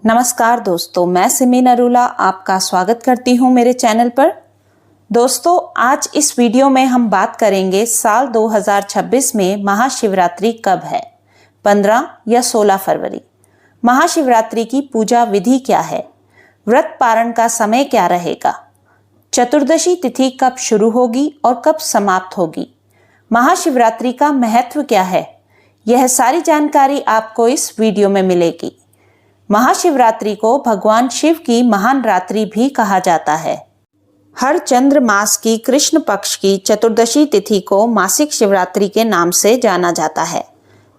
नमस्कार दोस्तों, मैं सिमी नरूला आपका स्वागत करती हूं मेरे चैनल पर। दोस्तों, आज इस वीडियो में हम बात करेंगे साल 2026 में महाशिवरात्रि कब है, 15 या 16 फरवरी। महाशिवरात्रि की पूजा विधि क्या है, व्रत पारण का समय क्या रहेगा, चतुर्दशी तिथि कब शुरू होगी और कब समाप्त होगी, महाशिवरात्रि का महत्व क्या है, यह सारी जानकारी आपको इस वीडियो में मिलेगी। महाशिवरात्रि को भगवान शिव की महान रात्रि भी कहा जाता है। हर चंद्र मास की कृष्ण पक्ष की चतुर्दशी तिथि को मासिक शिवरात्रि के नाम से जाना जाता है,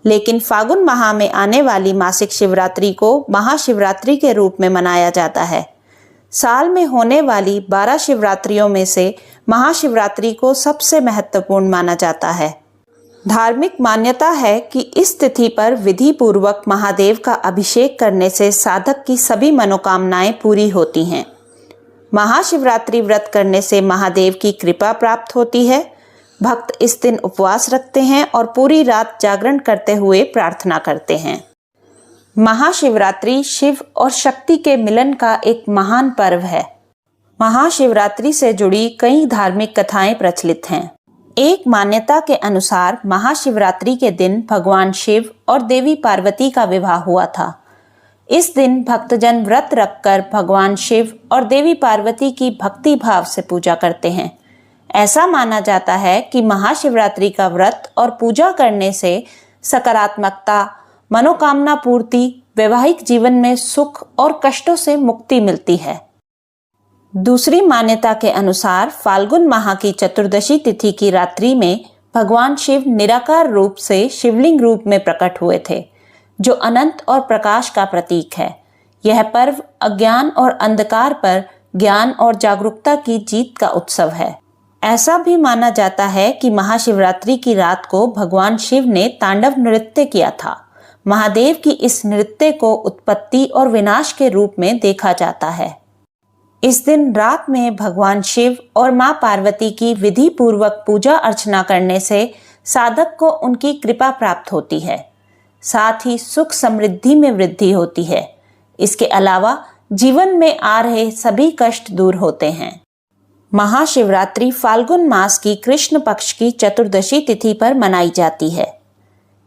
लेकिन फागुन माह में आने वाली मासिक शिवरात्रि को महाशिवरात्रि के रूप में मनाया जाता है। साल में होने वाली 12 शिवरात्रियों में से महाशिवरात्रि को सबसे महत्वपूर्ण माना जाता है। धार्मिक मान्यता है कि इस तिथि पर विधि पूर्वक महादेव का अभिषेक करने से साधक की सभी मनोकामनाएं पूरी होती हैं। महाशिवरात्रि व्रत करने से महादेव की कृपा प्राप्त होती है। भक्त इस दिन उपवास रखते हैं और पूरी रात जागरण करते हुए प्रार्थना करते हैं। महाशिवरात्रि शिव और शक्ति के मिलन का एक महान पर्व है। महाशिवरात्रि से जुड़ी कई धार्मिक कथाएं प्रचलित हैं। एक मान्यता के अनुसार महाशिवरात्रि के दिन भगवान शिव और देवी पार्वती का विवाह हुआ था। इस दिन भक्तजन व्रत रखकर भगवान शिव और देवी पार्वती की भक्ति भाव से पूजा करते हैं। ऐसा माना जाता है कि महाशिवरात्रि का व्रत और पूजा करने से सकारात्मकता, मनोकामना पूर्ति, वैवाहिक जीवन में सुख और कष्टों से मुक्ति मिलती है। दूसरी मान्यता के अनुसार फाल्गुन माह की चतुर्दशी तिथि की रात्रि में भगवान शिव निराकार रूप से शिवलिंग रूप में प्रकट हुए थे, जो अनंत और प्रकाश का प्रतीक है। यह पर्व अज्ञान और अंधकार पर ज्ञान और जागरूकता की जीत का उत्सव है। ऐसा भी माना जाता है कि महाशिवरात्रि की रात को भगवान शिव ने तांडव नृत्य किया था। महादेव की इस नृत्य को उत्पत्ति और विनाश के रूप में देखा जाता है। इस दिन रात में भगवान शिव और मां पार्वती की विधि पूर्वक पूजा अर्चना करने से साधक को उनकी कृपा प्राप्त होती है। साथ ही सुख समृद्धि में वृद्धि होती है। इसके अलावा जीवन में आ रहे सभी कष्ट दूर होते हैं। महाशिवरात्रि फाल्गुन मास की कृष्ण पक्ष की चतुर्दशी तिथि पर मनाई जाती है।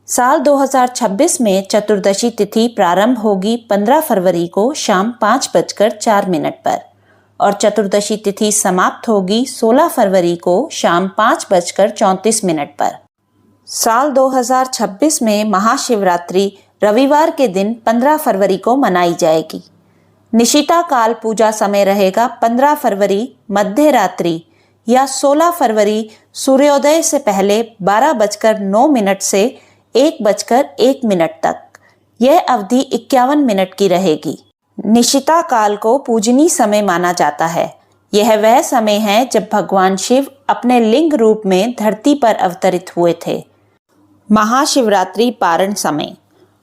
साल 2026 में चतुर्दशी तिथि प्रारंभ होगी 15 फरवरी को शाम 5:04 पर और चतुर्दशी तिथि समाप्त होगी 16 फरवरी को शाम 5:34 पर। साल 2026 में महाशिवरात्रि रविवार के दिन 15 फरवरी को मनाई जाएगी। निशिता काल पूजा समय रहेगा 15 फरवरी मध्य या 16 फरवरी सूर्योदय से पहले 12:09 से 1:01 तक। यह अवधि 51 मिनट की रहेगी। निशिता काल को पूजनीय समय माना जाता है। यह वह समय है जब भगवान शिव अपने लिंग रूप में धरती पर अवतरित हुए थे। महाशिवरात्रि पारण समय।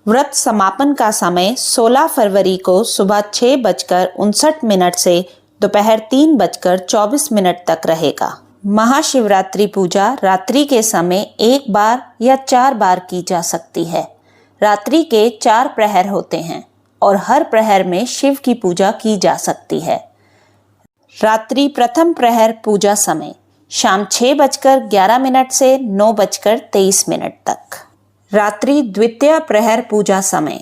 व्रत समापन का समय 16 फरवरी को सुबह 6:59 से दोपहर 3:24 तक रहेगा। महाशिवरात्रि पूजा रात्रि के समय 1 बार या 4 बार की जा सकती है। रात्रि के 4 प्रहर होते हैं और हर प्रहर में शिव की पूजा की जा सकती है। रात्रि प्रथम प्रहर पूजा समय शाम 6:11 से 9:23 तक। रात्रि द्वितीय प्रहर पूजा समय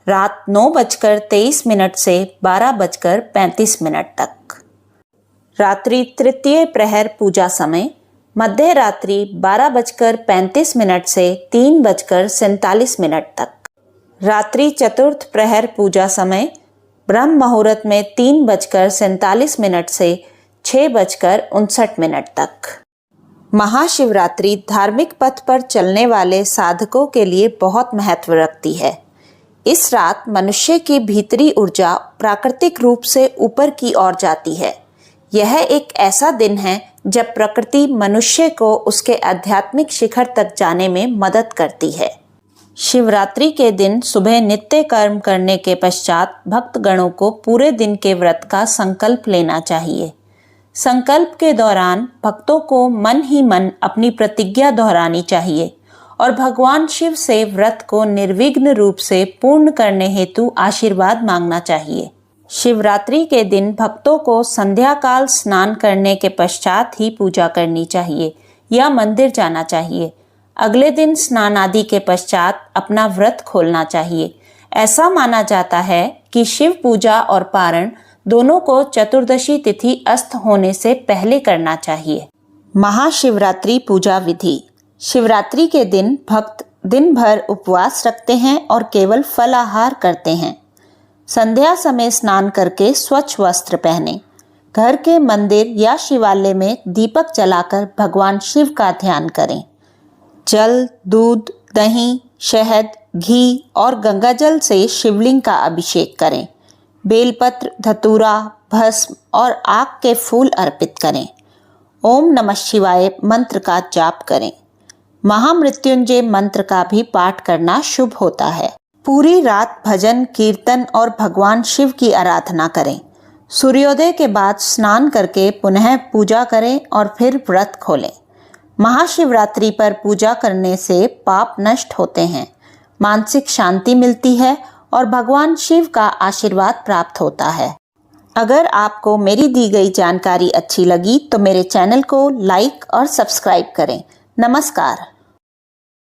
रात 9:23 से 12:35 तक। रात्रि तृतीय प्रहर पूजा समय मध्य रात्रि 12:35 से 3:47 तक। रात्रि चतुर्थ प्रहर पूजा समय ब्रह्म मुहूर्त में 3:47 से 6:59 तक। महाशिवरात्रि धार्मिक पथ पर चलने वाले साधकों के लिए बहुत महत्व रखती है। इस रात मनुष्य की भीतरी ऊर्जा प्राकृतिक रूप से ऊपर की ओर जाती है। यह एक ऐसा दिन है जब प्रकृति मनुष्य को उसके आध्यात्मिक शिखर तक जाने में मदद करती है। शिवरात्रि के दिन सुबह नित्य कर्म करने के पश्चात भक्तगणों को पूरे दिन के व्रत का संकल्प लेना चाहिए। संकल्प के दौरान भक्तों को मन ही मन अपनी प्रतिज्ञा दोहरानी चाहिए और भगवान शिव से व्रत को निर्विघ्न रूप से पूर्ण करने हेतु आशीर्वाद मांगना चाहिए। शिवरात्रि के दिन भक्तों को संध्या काल स्नान करने के पश्चात ही पूजा करनी चाहिए या मंदिर जाना चाहिए। अगले दिन स्नान आदि के पश्चात अपना व्रत खोलना चाहिए। ऐसा माना जाता है कि शिव पूजा और पारण दोनों को चतुर्दशी तिथि अस्त होने से पहले करना चाहिए। महाशिवरात्रि पूजा विधि। शिवरात्रि के दिन भक्त दिन भर उपवास रखते हैं और केवल फलाहार करते हैं। संध्या समय स्नान करके स्वच्छ वस्त्र पहने। घर के मंदिर या शिवालय में दीपक जलाकर भगवान शिव का ध्यान करें। जल, दूध, दही, शहद, घी और गंगाजल से शिवलिंग का अभिषेक करें। बेलपत्र, धतूरा, भस्म और आक के फूल अर्पित करें। ओम नमः शिवाय मंत्र का जाप करें। महामृत्युंजय मंत्र का भी पाठ करना शुभ होता है। पूरी रात भजन, कीर्तन और भगवान शिव की आराधना करें। सूर्योदय के बाद स्नान करके पुनः पूजा करें और फिर व्रत खोलें। महाशिवरात्रि पर पूजा करने से पाप नष्ट होते हैं, मानसिक शांति मिलती है और भगवान शिव का आशीर्वाद प्राप्त होता है। अगर आपको मेरी दी गई जानकारी अच्छी लगी तो मेरे चैनल को लाइक और सब्सक्राइब करें। नमस्कार।